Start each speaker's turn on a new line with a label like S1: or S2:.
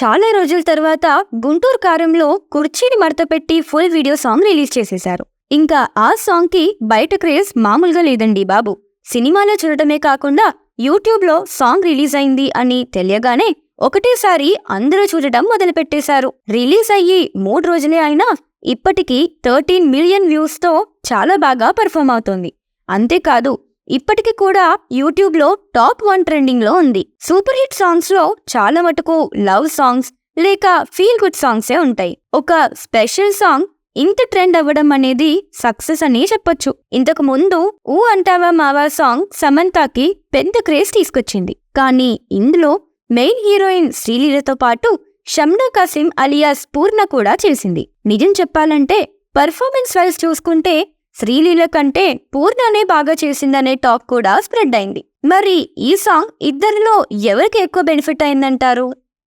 S1: చాలా రోజుల తర్వాత గుంటూరు కారంలో కుర్చీని మడతపెట్టి ఫుల్ వీడియో సాంగ్ రిలీజ్ చేసేశారు. ఇంకా ఆ సాంగ్ కి బయట క్రేజ్ మామూలుగా లేదండి బాబు. సినిమాలో చూడటమే కాకుండా యూట్యూబ్ లో సాంగ్ రిలీజ్ అయింది అని తెలియగానే ఒకటేసారి అందరూ చూడటం మొదలుపెట్టేశారు. రిలీజ్ అయ్యి 3 రోజులే అయినా ఇప్పటికీ 13 మిలియన్ వ్యూస్ తో చాలా బాగా పర్ఫామ్ అవుతోంది. అంతేకాదు ఇప్పటికి కూడా యూట్యూబ్ లో టాప్ 1 ట్రెండింగ్ లో ఉంది. సూపర్ హిట్ సాంగ్స్ లో చాలా మటుకు లవ్ సాంగ్స్ లేక ఫీల్ గుడ్ సాంగ్సే ఉంటాయి. ఒక స్పెషల్ సాంగ్ ఇంత ట్రెండ్ అవ్వడం అనేది సక్సెస్ అని చెప్పొచ్చు. ఇంతకు ముందు ఊ అంటావా మావా సాంగ్ సమంతాకి పెద్ద క్రేజ్ తీసుకొచ్చింది. కానీ ఇందులో మెయిన్ హీరోయిన్ శ్రీలీలతో పాటు షమ్నా కాసిం అలియాస్ పూర్ణ కూడా చేసింది. నిజం చెప్పాలంటే పర్ఫార్మెన్స్ వైజ్ చూసుకుంటే శ్రీలీల కంటే పూర్ణనే బాగా చేసిందనే టాక్ కూడా స్ప్రెడ్ అయింది. మరి ఈ సాంగ్ ఇద్దరిలో ఎవరికి ఎక్కువ బెనిఫిట్ అయిందంటారు?